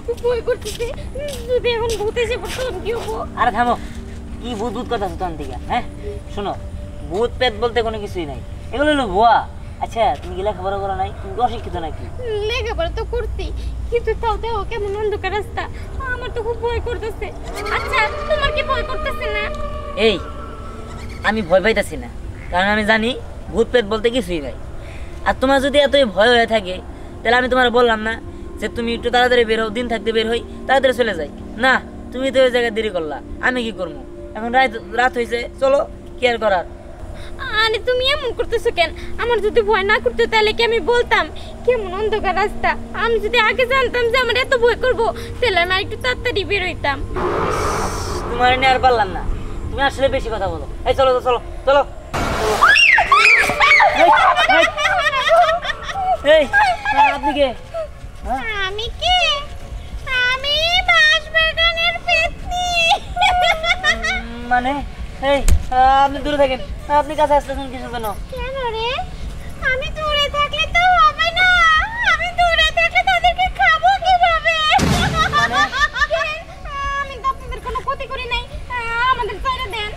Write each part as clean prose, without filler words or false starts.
খুব ভয় করতেছে, যদি এখন ভূত এসে পড়তো কি হবো? আরে থামো, কি ভূত ভূত কথা তখন থেকে, হ্যাঁ? শোনো, ভূত পেট বলতে কোনো কিছুই নাই, এগুলো হলো ভুয়া। আচ্ছা তুমি কি লেখাপড়া করো নাই? তুমি অশিক্ষিত নাকি? লেখাপড়া তো করছি, কিন্তু তাও তাও কেমন অন্ধকার রাস্তা, আমার তো খুব ভয় করতেছে। আচ্ছা তোমার কি ভয় করতেছে না? এই আমি ভয় পাইতেছি না, কারণ আমি জানি ভূত পেট বলতে কিছুই নাই। আর তোমার যদি এতই ভয় হয়ে থাকে, তাহলে আমি তোমার বললাম না যে তুমি একটু তাড়াতাড়ি বের হও, দিন থাকতে বের হই, তাড়াতাড়ি চলে যাই। না, তুমি তো ওই জায়গায় দেরি করলা, আমি কি করবো? এখন রাত হয়েছে, চলো, কি আর করার। আরে তুমি এমন করতেছো কেন? আমার যদি ভয় না করতো তাহলে কি আমি বলতাম কেমন অন্ধকার রাস্তা? আমি যদি আগে জানতাম যে আমার এত ভয় করবো, তাহলে আমি একটু তাড়াতাড়ি বের হইতাম। তোমার নিয়ে আর পারলাম না, তুমি আসলে বেশি কথা বলো। এই চলো তো, চলো চলো। এই আপনি কে? আমি কে? আমি বাঁশবাগানের পেতনি। মানে এই আপনি দূরে থাকেন, আপনি কাছে আসতেছেন কিসের জন্য? কেন রে? আমি দূরে থাকলে তো হবে না, আমি দূরে থাকলে তাদেরকে খাবো কিভাবে? আমি তো আপনাদের কোনো ক্ষতি করি নাই, আমাদের ছেড়ে দেন।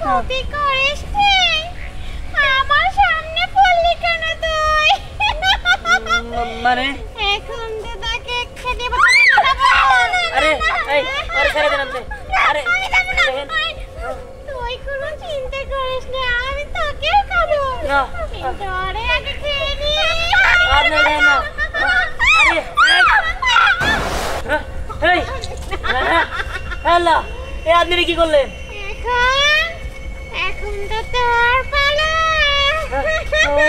ক্ষতি করিস তুই? আমার সামনে পড়লি কেন তুই? মানে এখন তো তাকে খেতে বসে খাবো। আরে এই আরে ছেড়ে দেন আপনি। আরে দেখেন, তুই কোনো চিন্তা করিস না, আমি তোকেও খাবো। না, আমি ধরে আগে খেয়ে নি। আপনি দেন না। আরে এই হ্যালো, এই আপনি কি করলেন? এখন তো তোর পালা।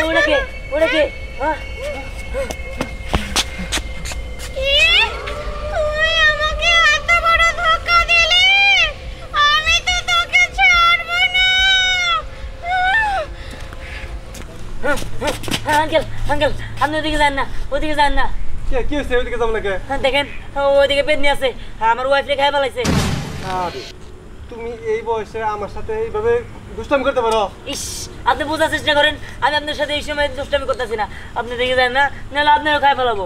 ওটাকে ওটাকে তুই আমাকে এত বড় ধোঁকা দিলি, আমি তো তোকে ছাড়বো না। আঙ্কেল আঙ্কেল, আপনি ওদিকে যান না, ওদিকে যান না। কি হয়েছে? ওইদিকে যাবো নাকি? দেখেন ওইদিকে পেতনি আছে, আমার ওয়াইফকে খাই ফেলাইছে। আরে তুমি এই বয়সে আমার সাথে এইভাবে দুষ্টামি করতে পারো? ইস, আপনি বোঝার চেষ্টা করেন, আমি আপনার সাথে এই সময় দুষ্টামি করতেছি না। আপনি দেখে যান না, নাহলে আপনারও খাই ফেলাবো।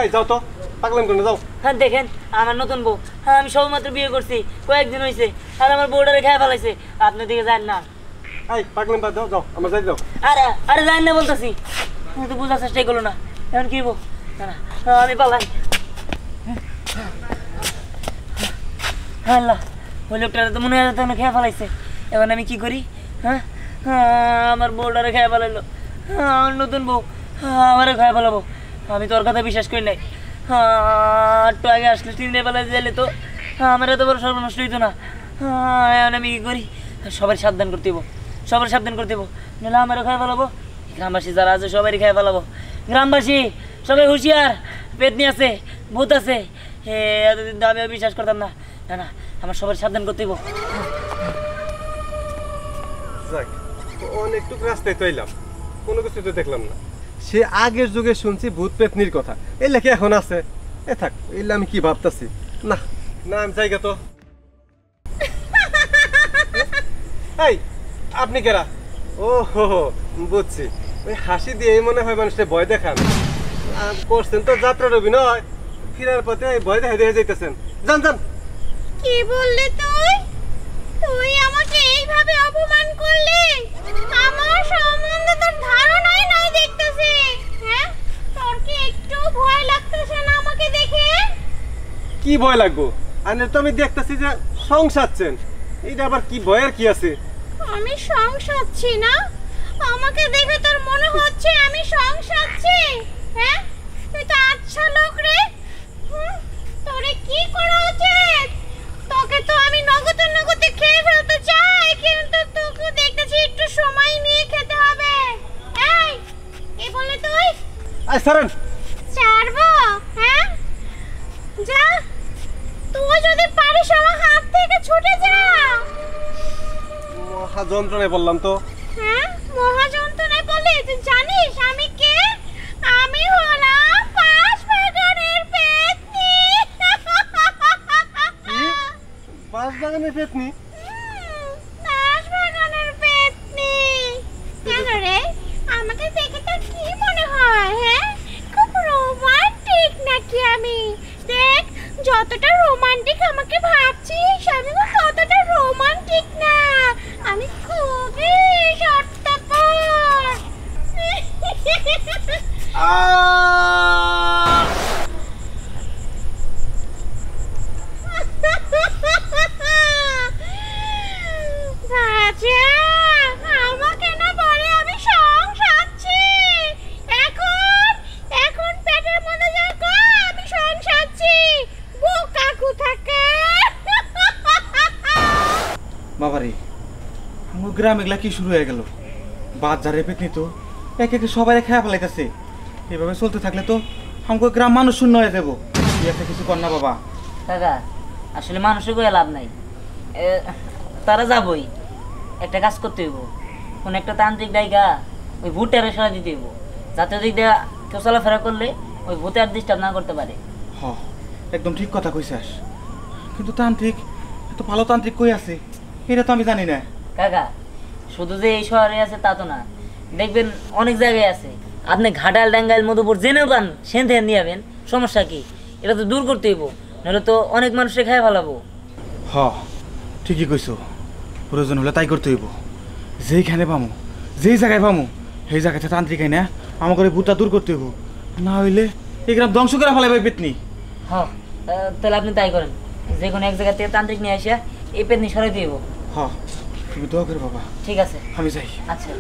এই যাও তো, পাগলাম করে যাও। হ্যাঁ দেখেন, আমার নতুন বউ, হ্যাঁ আমি সবেমাত্র বিয়ে করছি, কয়েকদিন হয়েছে, আর আমার বউটারে খাই ফেলাইছে। আপনি দিকে যান না। এই পাগলাম বাদ দাও, যাও আমার যাই দাও। আরে আরে যান না বলতেছি, তুমি তো বোঝার চেষ্টাই করলো না। এখন কি বউ? না না, আমি পালাই। আল্লাহ, ওই লোকটারে তো মনে হয় তখন খেয়ে ফেলাইছে। এখন আমি কি করি? হ্যাঁ আমার বউটারে খেয়ে ফেলাইলো, আমার নতুন বউ আমারও খেয়ে ফেলাবো। আমি তোর কথা বিশ্বাস করি নাই। একটু আগে আসলে তিন বেলা যাইলে তো আমার এত বড় সর্বনষ্ট হইতো না। এখন আমি কি করি? সবাই সাবধান করতে হবো, সবার সাবধান করতে হবো, নাহলে আমারও খেয়ে ফেলাবো। গ্রামবাসী যারা আছে সবারই খেয়ে ফেলাবো। গ্রামবাসী সবাই হুঁশিয়ার, পেতনি আছে, ভূত আছে। এতদিন তো আমিও বিশ্বাস করতাম না। না না, আমার সবার সাবধান করতে হবো। যাক, অনেকটুকু রাস্তায় তো এলাম, কোনো কিছু তো দেখলাম না। সে আগের যুগে শুনছি ভূত পেতনির কথা, এই লেখে এখন আছে। এ থাক, এলে আমি কি ভাবতাছি। না না, আমি জায়গা তো। এই আপনি কেরা? ও হো হো, বুঝছি, ওই হাসি দিয়ে মনে হয় মানুষের ভয় দেখান। করছেন তো যাত্রার অভিনয়, ফিরার পথে ভয় দেখা দিয়ে যাইতেছেন। যান যান। কি বললি তুই? তুই আমাকে এইভাবে অপমান করলি? আমার সম্বন্ধে তোর ধারণাই নাই দেখতেছি। হ্যাঁ, তোর কি একটু ভয় লাগতেছে না আমাকে দেখে? কি ভয় লাগবো? আর তো আমি দেখতেছি যে সংসারছেন, এইটা আবার কি ভয়ের কি আছে? আমি সংসারছি না? আমাকে দেখে তোর মনে হচ্ছে আমি সংসারছি? হ্যাঁ, তুই তো আচ্ছা লোক রে। তোরে কি করা উচিত? তোকে তো আমি নগদে নগদে খেয়ে ফেলতে চাই, কিন্তু তোকে দেখতেছি একটু সময় নিয়ে খেতে হবে। এই কি বললি তুই? আই সারেন। ছাড়বো? হ্যাঁ, যা, তুই যদি পারিস আমার হাত থেকে ছুটে যা। মহা যন্ত্রণায় বললাম তো। হ্যাঁ, মহাযন্ত্রণায় বললি? তুই জানিস আমি কে? আমি হলাম বাঁশবাগানের পেতনি। বাঁশবাগানের পেতনি? বাঁশবাগানের পেতনি। কেন রে, আমাকে দেখে তোর কি মনে হয়? হ্যাঁ, খুব রোমান্টিক নাকি আমি? দেখ যতটা রোমান্টিক আমাকে ভাবছিস আমি কিন্তু ততটা রোমান্টিক না, আমি খুবই স্বার্থপর। রাজা আমাকে না বলে আমি সংসারছি, এখন এখন পেটের মধ্যে দেখো আমি সংসারছি, বোকা কোথাকে। বাবারে আমার গ্রাম এগুলা কি শুরু হয়ে গেল, বাজারে পেতনি তো একে একে সবাই খেয়া ফেলাইতেছে। এভাবে চলতে থাকলে তো আমাকে গ্রাম মানুষ শূন্য হয়ে যাবো। তুই একটা কিছু কর না বাবা। কাকা আসলে মানুষের কোনো লাভ নাই, তারা যাবই, একটা কাজ করতে হইব, কোন একটা তান্ত্রিক ডাইগা ওই ভূতের সরা দিতে হইব, যাতে ওদিক দিয়ে কেউ চলাফেরা করলে ওই ভূতে আর ডিস্টার্ব না করতে পারে। হ একদম ঠিক কথা কইছিস, কিন্তু তান্ত্রিক এত ভালো তান্ত্রিক কই আছে এটা তো আমি জানি না। কাকা শুধু যে এই শহরে আছে তা তো না, দেখবেন অনেক জায়গায় আছে। আপনি ঘাটাল টাঙ্গাইল মধুপুর জেনেও পান, সেন থেকে নিয়ে যাবেন, সমস্যা কি? এটা তো দূর করতে হইব, নাহলে তো অনেক মানুষে খাই ফেলাবো। হ ঠিকই কইছো, প্রয়োজন হলে তাই করতে হইব। যেইখানে পামু যেই জায়গায় পামু সেই জায়গাতে তান্ত্রিক না আমাকে ভূতটা দূর করতে হইব, না হইলে এই গ্রাম ধ্বংস করে ফেলাইবে পেতনি। হ তাহলে আপনি তাই করেন, যে কোনো এক জায়গা থেকে তান্ত্রিক নিয়ে আসিয়া এই পেতনি সরাই দিব। হ তুমি দোয়া করে বাবা। ঠিক আছে, আমি যাই। আচ্ছা।